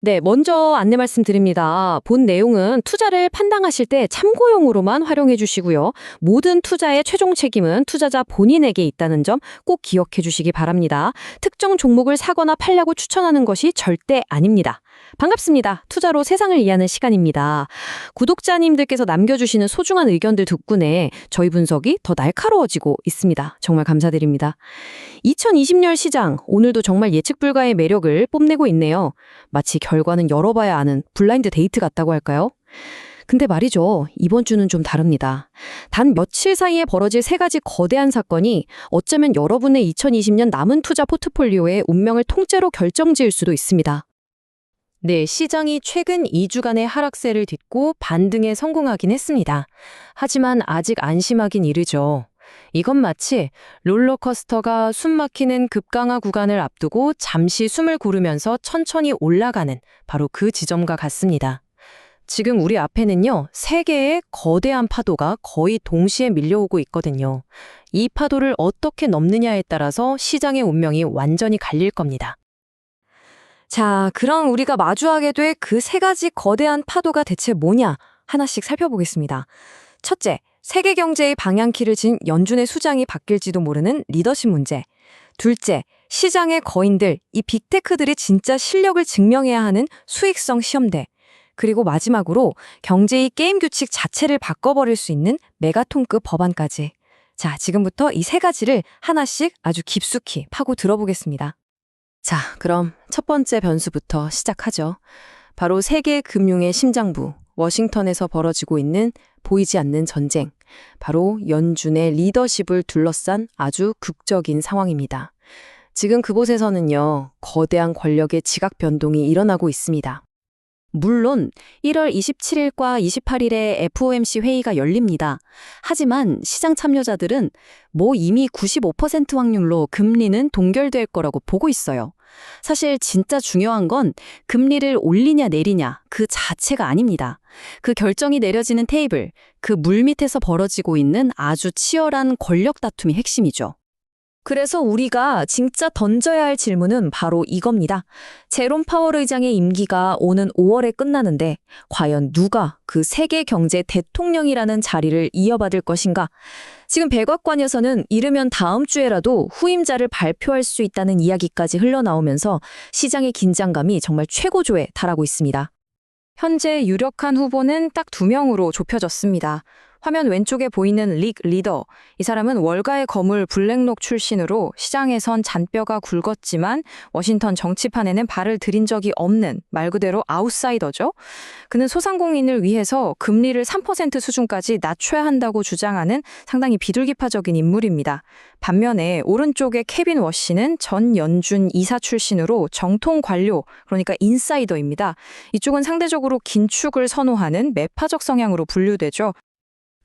네, 먼저 안내 말씀드립니다. 본 내용은 투자를 판단하실 때 참고용으로만 활용해 주시고요. 모든 투자의 최종 책임은 투자자 본인에게 있다는 점 꼭 기억해 주시기 바랍니다. 특정 종목을 사거나 팔려고 추천하는 것이 절대 아닙니다. 반갑습니다. 투자로 세상을 이해하는 시간입니다. 구독자님들께서 남겨주시는 소중한 의견들 덕분에 저희 분석이 더 날카로워지고 있습니다. 정말 감사드립니다. 2020년 시장, 오늘도 정말 예측 불가의 매력을 뽐내고 있네요. 마치 결과는 열어봐야 아는 블라인드 데이트 같다고 할까요? 근데 말이죠. 이번 주는 좀 다릅니다. 단 며칠 사이에 벌어질 세 가지 거대한 사건이 어쩌면 여러분의 2020년 남은 투자 포트폴리오의 운명을 통째로 결정지을 수도 있습니다. 네, 시장이 최근 2주간의 하락세를 딛고 반등에 성공하긴 했습니다. 하지만 아직 안심하긴 이르죠. 이건 마치 롤러코스터가 숨막히는 급강하 구간을 앞두고 잠시 숨을 고르면서 천천히 올라가는 바로 그 지점과 같습니다. 지금 우리 앞에는요, 세 개의 거대한 파도가 거의 동시에 밀려오고 있거든요. 이 파도를 어떻게 넘느냐에 따라서 시장의 운명이 완전히 갈릴 겁니다. 자, 그럼 우리가 마주하게 될 그 세 가지 거대한 파도가 대체 뭐냐? 하나씩 살펴보겠습니다. 첫째, 세계 경제의 방향키를 진 연준의 수장이 바뀔지도 모르는 리더십 문제. 둘째, 시장의 거인들, 이 빅테크들이 진짜 실력을 증명해야 하는 수익성 시험대. 그리고 마지막으로 경제의 게임 규칙 자체를 바꿔버릴 수 있는 메가톤급 법안까지. 자, 지금부터 이 세 가지를 하나씩 아주 깊숙이 파고 들어보겠습니다. 자, 그럼 첫 번째 변수부터 시작하죠. 바로 세계 금융의 심장부, 워싱턴에서 벌어지고 있는 보이지 않는 전쟁. 바로 연준의 리더십을 둘러싼 아주 극적인 상황입니다. 지금 그곳에서는요, 거대한 권력의 지각 변동이 일어나고 있습니다. 물론 1월 27일과 28일에 FOMC 회의가 열립니다. 하지만 시장 참여자들은 이미 95% 확률로 금리는 동결될 거라고 보고 있어요. 사실 진짜 중요한 건 금리를 올리냐 내리냐 그 자체가 아닙니다. 그 결정이 내려지는 테이블, 그 물밑에서 벌어지고 있는 아주 치열한 권력 다툼이 핵심이죠. 그래서 우리가 진짜 던져야 할 질문은 바로 이겁니다. 제롬 파월 의장의 임기가 오는 5월에 끝나는데 과연 누가 그 세계 경제 대통령이라는 자리를 이어받을 것인가? 지금 백악관에서는 이르면 다음 주에라도 후임자를 발표할 수 있다는 이야기까지 흘러나오면서 시장의 긴장감이 정말 최고조에 달하고 있습니다. 현재 유력한 후보는 딱 2명으로 좁혀졌습니다. 화면 왼쪽에 보이는 릭 리더, 이 사람은 월가의 거물 블랙록 출신으로 시장에선 잔뼈가 굵었지만 워싱턴 정치판에는 발을 들인 적이 없는 말 그대로 아웃사이더죠. 그는 소상공인을 위해서 금리를 3% 수준까지 낮춰야 한다고 주장하는 상당히 비둘기파적인 인물입니다. 반면에 오른쪽의 케빈 워시는 전 연준 이사 출신으로 정통 관료, 그러니까 인사이더입니다. 이쪽은 상대적으로 긴축을 선호하는 매파적 성향으로 분류되죠.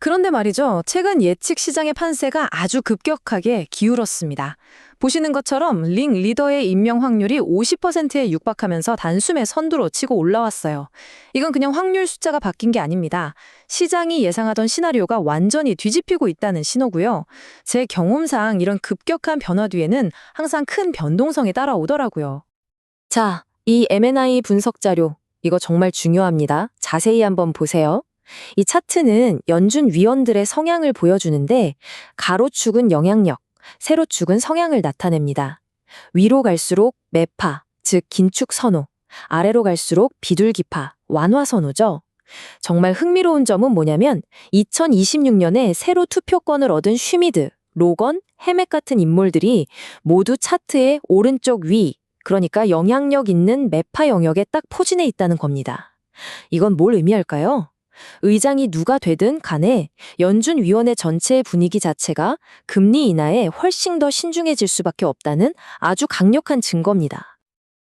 그런데 말이죠. 최근 예측 시장의 판세가 아주 급격하게 기울었습니다. 보시는 것처럼 링 리더의 임명 확률이 50%에 육박하면서 단숨에 선두로 치고 올라왔어요. 이건 그냥 확률 숫자가 바뀐 게 아닙니다. 시장이 예상하던 시나리오가 완전히 뒤집히고 있다는 신호고요. 제 경험상 이런 급격한 변화 뒤에는 항상 큰 변동성이 따라오더라고요. 자, 이 M&I 분석 자료, 이거 정말 중요합니다. 자세히 한번 보세요. 이 차트는 연준 위원들의 성향을 보여주는데 가로축은 영향력, 세로축은 성향을 나타냅니다. 위로 갈수록 매파, 즉 긴축 선호, 아래로 갈수록 비둘기파, 완화 선호죠. 정말 흥미로운 점은 뭐냐면 2026년에 새로 투표권을 얻은 슈미드, 로건, 해맥 같은 인물들이 모두 차트의 오른쪽 위, 그러니까 영향력 있는 매파 영역에 딱 포진해 있다는 겁니다. 이건 뭘 의미할까요? 의장이 누가 되든 간에 연준위원회 전체의 분위기 자체가 금리 인하에 훨씬 더 신중해질 수밖에 없다는 아주 강력한 증거입니다.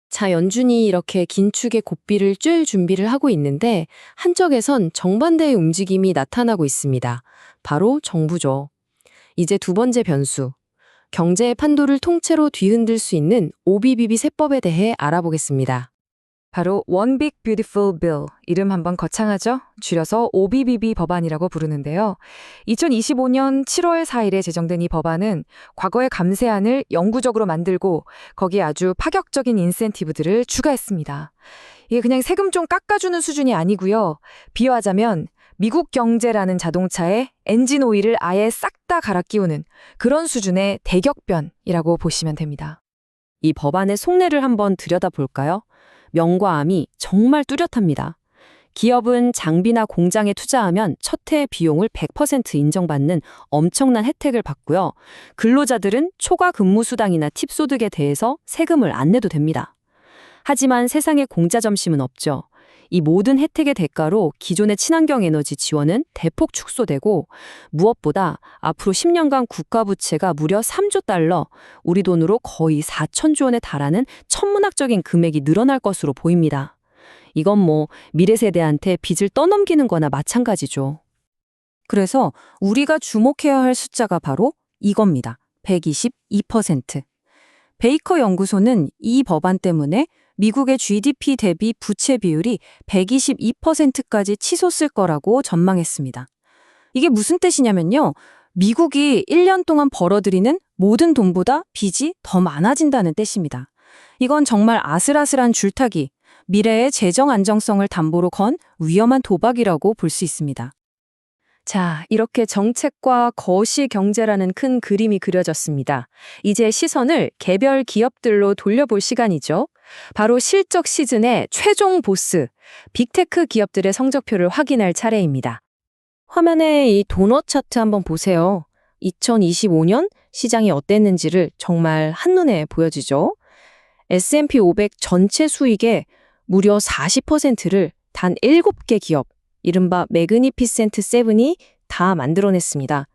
자, 연준이 이렇게 긴축의 고삐를 쬐을 준비를 하고 있는데 한쪽에선 정반대의 움직임이 나타나고 있습니다. 바로 정부죠. 이제 두 번째 변수, 경제의 판도를 통째로 뒤흔들 수 있는 OBBB 세법에 대해 알아보겠습니다. 바로 One Big Beautiful Bill, 이름 한번 거창하죠? 줄여서 OBBB 법안이라고 부르는데요. 2025년 7월 4일에 제정된 이 법안은 과거의 감세안을 영구적으로 만들고 거기에 아주 파격적인 인센티브들을 추가했습니다. 이게 그냥 세금 좀 깎아주는 수준이 아니고요. 비유하자면 미국 경제라는 자동차에 엔진 오일을 아예 싹 다 갈아 끼우는 그런 수준의 대격변이라고 보시면 됩니다. 이 법안의 속내를 한번 들여다볼까요? 명과 암이 정말 뚜렷합니다. 기업은 장비나 공장에 투자하면 첫 해 비용을 100% 인정받는 엄청난 혜택을 받고요. 근로자들은 초과 근무 수당이나 팁 소득에 대해서 세금을 안 내도 됩니다. 하지만 세상에 공짜 점심은 없죠. 이 모든 혜택의 대가로 기존의 친환경 에너지 지원은 대폭 축소되고 무엇보다 앞으로 10년간 국가 부채가 무려 3조 달러, 우리 돈으로 거의 4천조 원에 달하는 천문학적인 금액이 늘어날 것으로 보입니다. 이건 미래 세대한테 빚을 떠넘기는 거나 마찬가지죠. 그래서 우리가 주목해야 할 숫자가 바로 이겁니다. 122%. 베이커 연구소는 이 법안 때문에 미국의 GDP 대비 부채 비율이 122%까지 치솟을 거라고 전망했습니다. 이게 무슨 뜻이냐면요. 미국이 1년 동안 벌어들이는 모든 돈보다 빚이 더 많아진다는 뜻입니다. 이건 정말 아슬아슬한 줄타기, 미래의 재정 안정성을 담보로 건 위험한 도박이라고 볼 수 있습니다. 자, 이렇게 정책과 거시 경제라는 큰 그림이 그려졌습니다. 이제 시선을 개별 기업들로 돌려볼 시간이죠. 바로 실적 시즌의 최종 보스, 빅테크 기업들의 성적표를 확인할 차례입니다. 화면에 이 도넛 차트 한번 보세요. 2025년 시장이 어땠는지를 정말 한눈에 보여지죠. S&P 500 전체 수익의 무려 40%를 단 7개 기업, 이른바 매그니피센트 세븐이 다 만들어냈습니다.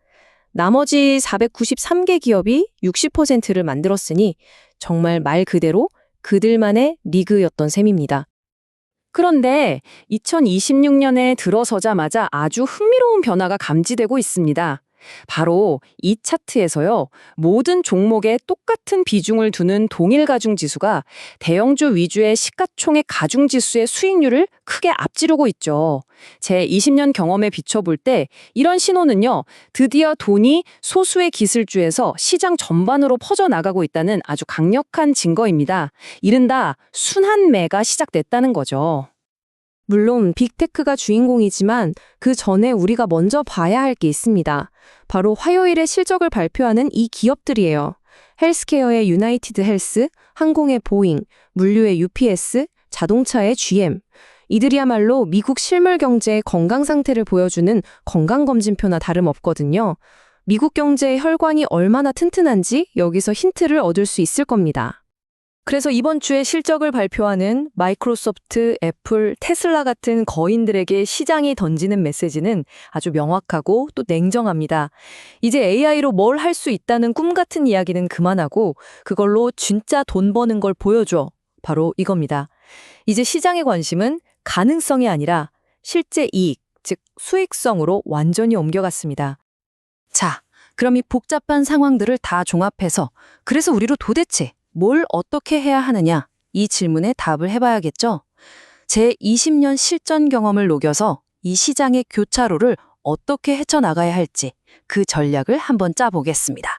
나머지 493개 기업이 60%를 만들었으니 정말 말 그대로 그들만의 리그였던 셈입니다. 그런데 2026년에 들어서자마자 아주 흥미로운 변화가 감지되고 있습니다. 바로 이 차트에서요, 모든 종목에 똑같은 비중을 두는 동일 가중지수가 대형주 위주의 시가총액 가중지수의 수익률을 크게 앞지르고 있죠. 제 20년 경험에 비춰볼 때 이런 신호는요, 드디어 돈이 소수의 기술주에서 시장 전반으로 퍼져나가고 있다는 아주 강력한 증거입니다. 이른바 순환매가 시작됐다는 거죠. 물론 빅테크가 주인공이지만 그 전에 우리가 먼저 봐야 할 게 있습니다. 바로 화요일에 실적을 발표하는 이 기업들이에요. 헬스케어의 유나이티드 헬스, 항공의 보잉, 물류의 UPS, 자동차의 GM. 이들이야말로 미국 실물 경제의 건강 상태를 보여주는 건강검진표나 다름없거든요. 미국 경제의 혈관이 얼마나 튼튼한지 여기서 힌트를 얻을 수 있을 겁니다. 그래서 이번 주에 실적을 발표하는 마이크로소프트, 애플, 테슬라 같은 거인들에게 시장이 던지는 메시지는 아주 명확하고 또 냉정합니다. 이제 AI로 뭘 할 수 있다는 꿈 같은 이야기는 그만하고 그걸로 진짜 돈 버는 걸 보여줘. 바로 이겁니다. 이제 시장의 관심은 가능성이 아니라 실제 이익, 즉 수익성으로 완전히 옮겨갔습니다. 자, 그럼 이 복잡한 상황들을 다 종합해서 그래서 우리로 도대체 뭘 어떻게 해야 하느냐? 이 질문에 답을 해봐야겠죠? 제 20년 실전 경험을 녹여서 이 시장의 교차로를 어떻게 헤쳐나가야 할지 그 전략을 한번 짜보겠습니다.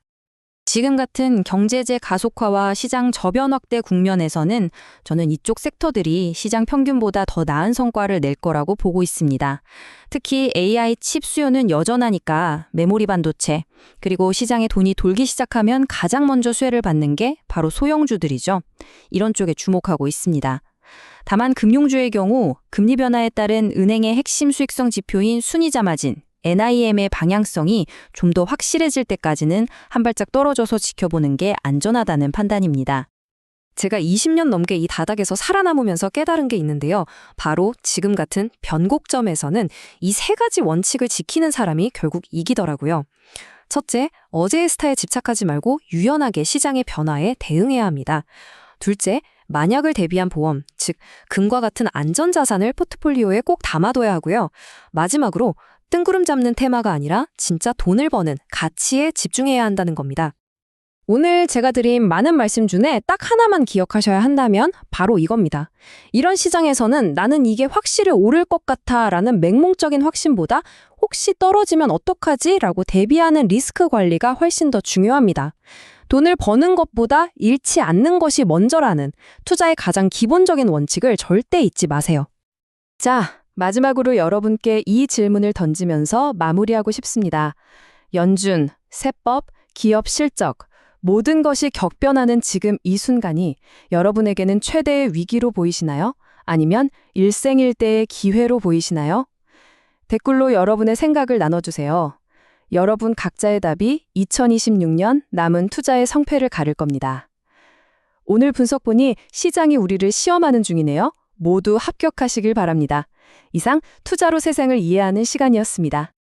지금 같은 경제제 가속화와 시장 저변 확대 국면에서는 저는 이쪽 섹터들이 시장 평균보다 더 나은 성과를 낼 거라고 보고 있습니다. 특히 AI 칩 수요는 여전하니까 메모리 반도체, 그리고 시장에 돈이 돌기 시작하면 가장 먼저 수혜를 받는 게 바로 소형주들이죠. 이런 쪽에 주목하고 있습니다. 다만 금융주의 경우 금리 변화에 따른 은행의 핵심 수익성 지표인 순이자 마진, NIM의 방향성이 좀 더 확실해질 때까지는 한 발짝 떨어져서 지켜보는 게 안전하다는 판단입니다. 제가 20년 넘게 이 바닥에서 살아남으면서 깨달은 게 있는데요. 바로 지금 같은 변곡점에서는 이 세 가지 원칙을 지키는 사람이 결국 이기더라고요. 첫째, 어제의 스타에 집착하지 말고 유연하게 시장의 변화에 대응해야 합니다. 둘째, 만약을 대비한 보험, 즉 금과 같은 안전자산을 포트폴리오에 꼭 담아둬야 하고요. 마지막으로 뜬구름 잡는 테마가 아니라 진짜 돈을 버는 가치에 집중해야 한다는 겁니다. 오늘 제가 드린 많은 말씀 중에 딱 하나만 기억하셔야 한다면 바로 이겁니다. 이런 시장에서는 나는 이게 확실히 오를 것 같아 라는 맹목적인 확신보다 혹시 떨어지면 어떡하지? 라고 대비하는 리스크 관리가 훨씬 더 중요합니다. 돈을 버는 것보다 잃지 않는 것이 먼저라는 투자의 가장 기본적인 원칙을 절대 잊지 마세요. 자, 마지막으로 여러분께 이 질문을 던지면서 마무리하고 싶습니다. 연준, 세법, 기업 실적, 모든 것이 격변하는 지금 이 순간이 여러분에게는 최대의 위기로 보이시나요? 아니면 일생일대의 기회로 보이시나요? 댓글로 여러분의 생각을 나눠주세요. 여러분 각자의 답이 2026년 남은 투자의 성패를 가를 겁니다. 오늘 분석본이 시장이 우리를 시험하는 중이네요. 모두 합격하시길 바랍니다. 이상 투자로 세상을 이해하는 시간이었습니다.